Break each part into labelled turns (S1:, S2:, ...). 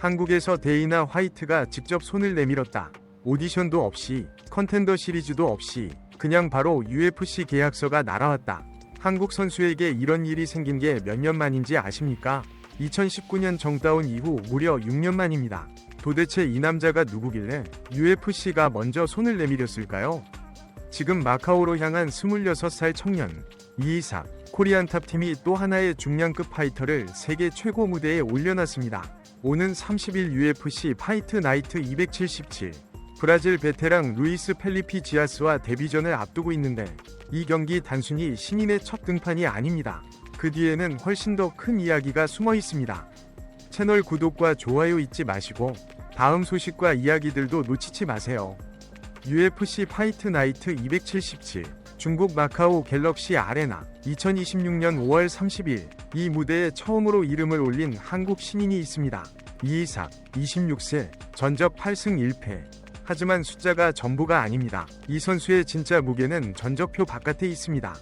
S1: 한국에서 데이나 화이트가 직접 손을 내밀었다. 오디션도 없이, 컨텐더 시리즈도 없이 그냥 바로 UFC 계약서가 날아왔다. 한국 선수에게 이런 일이 생긴 게 몇 년 만인지 아십니까? 2019년 정다운 이후 무려 6년 만입니다. 도대체 이 남자가 누구길래 UFC가 먼저 손을 내밀었을까요? 지금 마카오로 향한 26살 청년 이이삭, 코리안 탑팀이 또 하나의 중량급 파이터를 세계 최고 무대에 올려놨습니다. 오는 30일 UFC 파이트 나이트 277, 브라질 베테랑 루이스 펠리피 지아스와 데뷔전을 앞두고 있는데 이 경기 단순히 신인의 첫 등판이 아닙니다. 그 뒤에는 훨씬 더 큰 이야기가 숨어 있습니다. 채널 구독과 좋아요 잊지 마시고 다음 소식과 이야기들도 놓치지 마세요. UFC 파이트 나이트 277 중국 마카오 갤럭시 아레나 2026년 5월 30일 이 무대에 처음으로 이름을 올린 한국 신인이 있습니다. 이이삭 26세 전적 8승 1패. 하지만 숫자가 전부가 아닙니다. 이 선수의 진짜 무게는 전적표 바깥에 있습니다.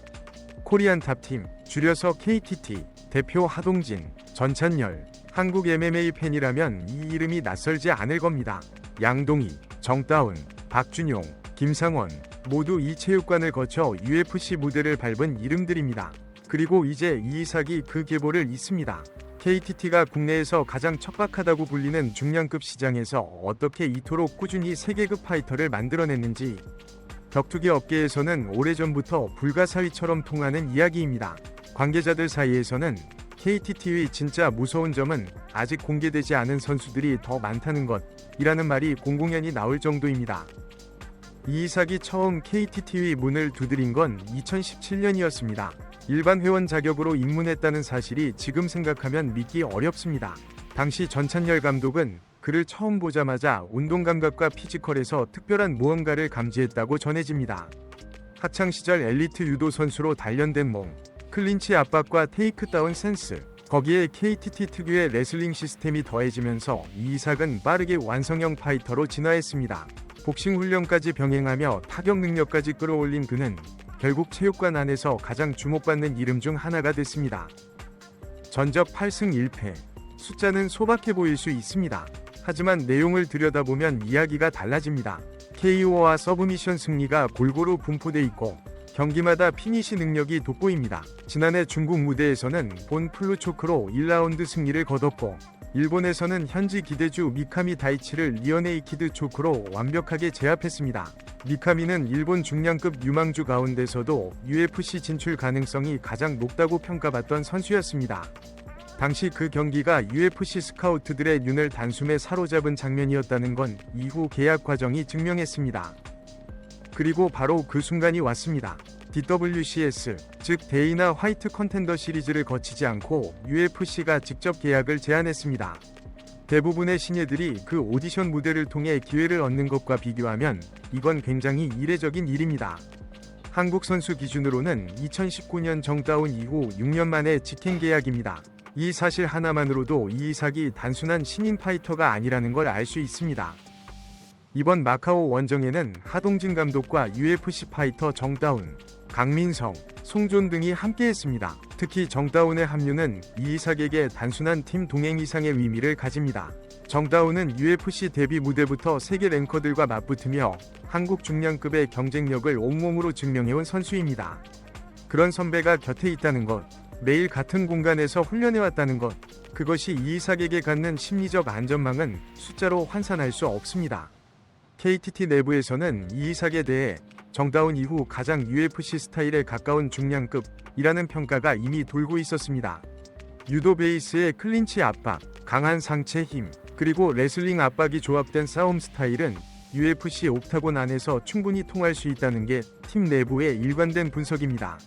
S1: 코리안 탑팀 줄여서 KTT 대표 하동진, 전찬열. 한국 MMA 팬이라면 이 이름이 낯설지 않을 겁니다. 양동희, 정다운, 박준용, 김상원 모두 이 체육관을 거쳐 UFC 무대를 밟은 이름들입니다. 그리고 이제 이이삭이 그 계보를 잇습니다. KTT가 국내에서 가장 척박하다고 불리는 중량급 시장에서 어떻게 이토록 꾸준히 세계급 파이터를 만들어냈는지 격투기 업계에서는 오래전부터 불가사의처럼 통하는 이야기입니다. 관계자들 사이에서는 KTT의 진짜 무서운 점은 아직 공개되지 않은 선수들이 더 많다는 것이라는 말이 공공연히 나올 정도입니다. 이이삭이 처음 KTT의 문을 두드린 건 2017년이었습니다. 일반 회원 자격으로 입문했다는 사실이 지금 생각하면 믿기 어렵습니다. 당시 전찬열 감독은 그를 처음 보자마자 운동감각과 피지컬에서 특별한 무언가를 감지했다고 전해집니다. 학창시절 엘리트 유도 선수로 단련된 몸, 클린치 압박과 테이크다운 센스, 거기에 KTT 특유의 레슬링 시스템이 더해지면서 이이삭은 빠르게 완성형 파이터로 진화했습니다. 복싱 훈련까지 병행하며 타격 능력까지 끌어올린 그는 결국 체육관 안에서 가장 주목받는 이름 중 하나가 됐습니다. 전적 8승 1패. 숫자는 소박해 보일 수 있습니다. 하지만 내용을 들여다보면 이야기가 달라집니다. KO와 서브미션 승리가 골고루 분포돼 있고 경기마다 피니시 능력이 돋보입니다. 지난해 중국 무대에서는 본 플루초크로 1라운드 승리를 거뒀고 일본에서는 현지 기대주 미카미 다이치를 리어네이키드 초크로 완벽하게 제압했습니다. 미카미는 일본 중량급 유망주 가운데서도 UFC 진출 가능성이 가장 높다고 평가받던 선수였습니다. 당시 그 경기가 UFC 스카우트들의 눈을 단숨에 사로잡은 장면이었다는 건 이후 계약 과정이 증명했습니다. 그리고 바로 그 순간이 왔습니다. DWCS, 즉 데이나 화이트 컨텐더 시리즈를 거치지 않고 UFC가 직접 계약을 제안했습니다. 대부분의 신예들이 그 오디션 무대를 통해 기회를 얻는 것과 비교하면 이건 굉장히 이례적인 일입니다. 한국 선수 기준으로는 2019년 정다운 이후 6년 만에 직행 계약입니다. 이 사실 하나만으로도 이이삭이 단순한 신인 파이터가 아니라는 걸 알 수 있습니다. 이번 마카오 원정에는 하동진 감독과 UFC 파이터 정다운, 강민성, 송존 등이 함께했습니다. 특히 정다운의 합류는 이이삭에게 단순한 팀 동행 이상의 의미를 가집니다. 정다운은 UFC 데뷔 무대부터 세계 랭커들과 맞붙으며 한국 중량급의 경쟁력을 온몸으로 증명해온 선수입니다. 그런 선배가 곁에 있다는 것, 매일 같은 공간에서 훈련해왔다는 것, 그것이 이이삭에게 갖는 심리적 안전망은 숫자로 환산할 수 없습니다. KTT 내부에서는 이이삭에 대해 정다운 이후 가장 UFC 스타일에 가까운 중량급이라는 평가가 이미 돌고 있었습니다. 유도 베이스의 클린치 압박, 강한 상체 힘, 그리고 레슬링 압박이 조합된 싸움 스타일은 UFC 옥타곤 안에서 충분히 통할 수 있다는 게 팀 내부의 일관된 분석입니다.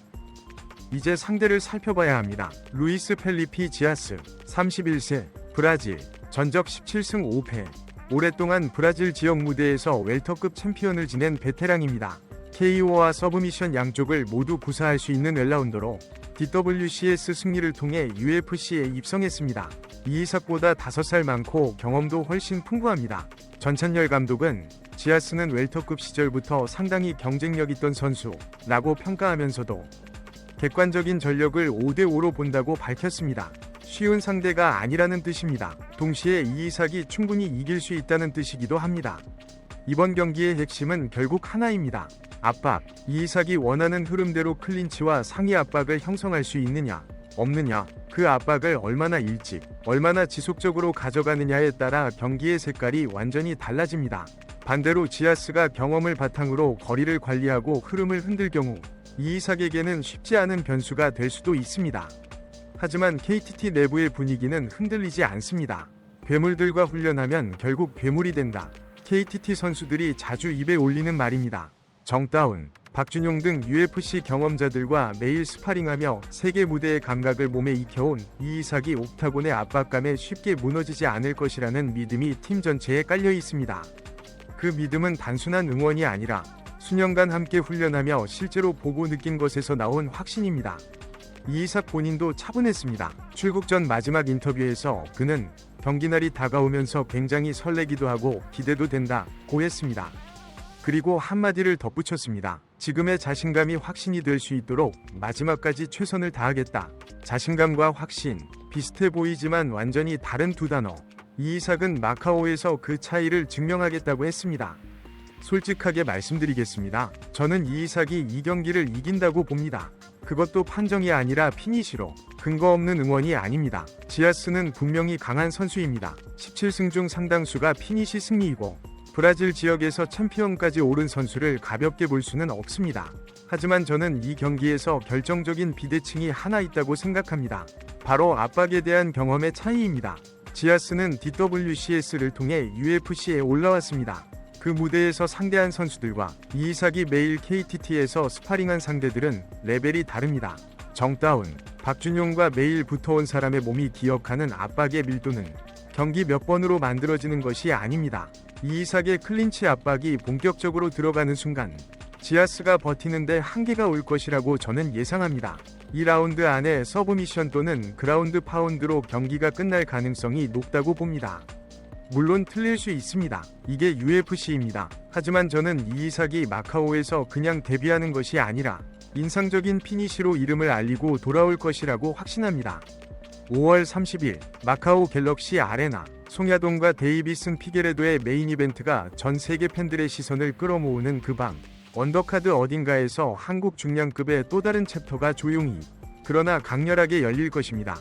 S1: 이제 상대를 살펴봐야 합니다. 루이스 펠리피 지아스, 31세, 브라질, 전적 17승 5패. 오랫동안 브라질 지역 무대에서 웰터급 챔피언을 지낸 베테랑입니다. KO와 서브미션 양쪽을 모두 구사할 수 있는 웰라운더로 DWCS 승리를 통해 UFC에 입성했습니다. 이이삭보다 5살 많고 경험도 훨씬 풍부합니다. 전찬열 감독은 지아스는 웰터급 시절부터 상당히 경쟁력 있던 선수라고 평가하면서도 객관적인 전력을 5대5로 본다고 밝혔습니다. 쉬운 상대가 아니라는 뜻입니다. 동시에 이이삭이 충분히 이길 수 있다는 뜻이기도 합니다. 이번 경기의 핵심은 결국 하나입니다. 압박. 이이삭이 원하는 흐름대로 클린치와 상위 압박을 형성할 수 있느냐, 없느냐, 그 압박을 얼마나 일찍, 얼마나 지속적으로 가져가느냐에 따라 경기의 색깔이 완전히 달라집니다. 반대로 지아스가 경험을 바탕으로 거리를 관리하고 흐름을 흔들 경우 이이삭에게는 쉽지 않은 변수가 될 수도 있습니다. 하지만 KTT 내부의 분위기는 흔들리지 않습니다. 괴물들과 훈련하면 결국 괴물이 된다. KTT 선수들이 자주 입에 올리는 말입니다. 정다운, 박준용 등 UFC 경험자들과 매일 스파링하며 세계 무대의 감각을 몸에 익혀온 이이삭이 옥타곤의 압박감에 쉽게 무너지지 않을 것이라는 믿음이 팀 전체에 깔려 있습니다. 그 믿음은 단순한 응원이 아니라 수년간 함께 훈련하며 실제로 보고 느낀 것에서 나온 확신입니다. 이이삭 본인도 차분했습니다. 출국 전 마지막 인터뷰에서 그는 경기날이 다가오면서 굉장히 설레기도 하고 기대도 된다고 했습니다. 그리고 한마디를 덧붙였습니다. 지금의 자신감이 확신이 될 수 있도록 마지막까지 최선을 다하겠다. 자신감과 확신, 비슷해 보이지만 완전히 다른 두 단어. 이이삭은 마카오에서 그 차이를 증명하겠다고 했습니다. 솔직하게 말씀드리겠습니다. 저는 이이삭이 이 경기를 이긴다고 봅니다. 그것도 판정이 아니라 피니시로. 근거 없는 응원이 아닙니다. 지아스는 분명히 강한 선수입니다. 17승 중 상당수가 피니시 승리이고 브라질 지역에서 챔피언까지 오른 선수를 가볍게 볼 수는 없습니다. 하지만 저는 이 경기에서 결정적인 비대칭이 하나 있다고 생각합니다. 바로 압박에 대한 경험의 차이입니다. 지아스는 DWCS를 통해 UFC에 올라왔습니다. 그 무대에서 상대한 선수들과 이이삭이 매일 KTT에서 스파링한 상대들은 레벨이 다릅니다. 정다운, 박준용과 매일 붙어온 사람의 몸이 기억하는 압박의 밀도는 경기 몇 번으로 만들어지는 것이 아닙니다. 이이삭의 클린치 압박이 본격적으로 들어가는 순간 지아스가 버티는데 한계가 올 것이라고 저는 예상합니다. 2라운드 안에 서브미션 또는 그라운드 파운드로 경기가 끝날 가능성이 높다고 봅니다. 물론 틀릴 수 있습니다. 이게 UFC입니다. 하지만 저는 이이삭이 마카오에서 그냥 데뷔하는 것이 아니라 인상적인 피니시로 이름을 알리고 돌아올 것이라고 확신합니다. 5월 30일 마카오 갤럭시 아레나. 송야동과 데이비슨 피게레도의 메인 이벤트가 전 세계 팬들의 시선을 끌어모으는 그 밤, 언더카드 어딘가에서 한국 중량급의 또 다른 챕터가 조용히 그러나 강렬하게 열릴 것입니다.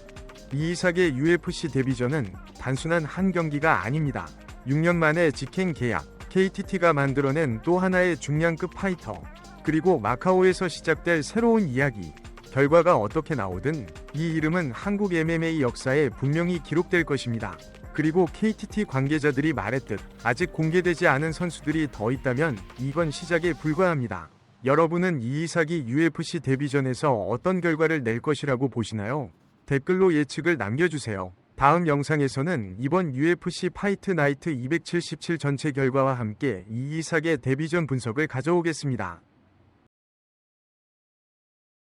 S1: 이이삭의 UFC 데뷔전은 단순한 한 경기가 아닙니다. 6년 만에 직행 계약, KTT가 만들어낸 또 하나의 중량급 파이터, 그리고 마카오에서 시작될 새로운 이야기. 결과가 어떻게 나오든 이 이름은 한국 MMA 역사에 분명히 기록될 것입니다. 그리고 KTT 관계자들이 말했듯 아직 공개되지 않은 선수들이 더 있다면 이건 시작에 불과합니다. 여러분은 이이삭이 UFC 데뷔전에서 어떤 결과를 낼 것이라고 보시나요? 댓글로 예측을 남겨주세요. 다음 영상에서는 이번 UFC 파이트 나이트 277 전체 결과와 함께 이이삭의 데뷔전 분석을 가져오겠습니다.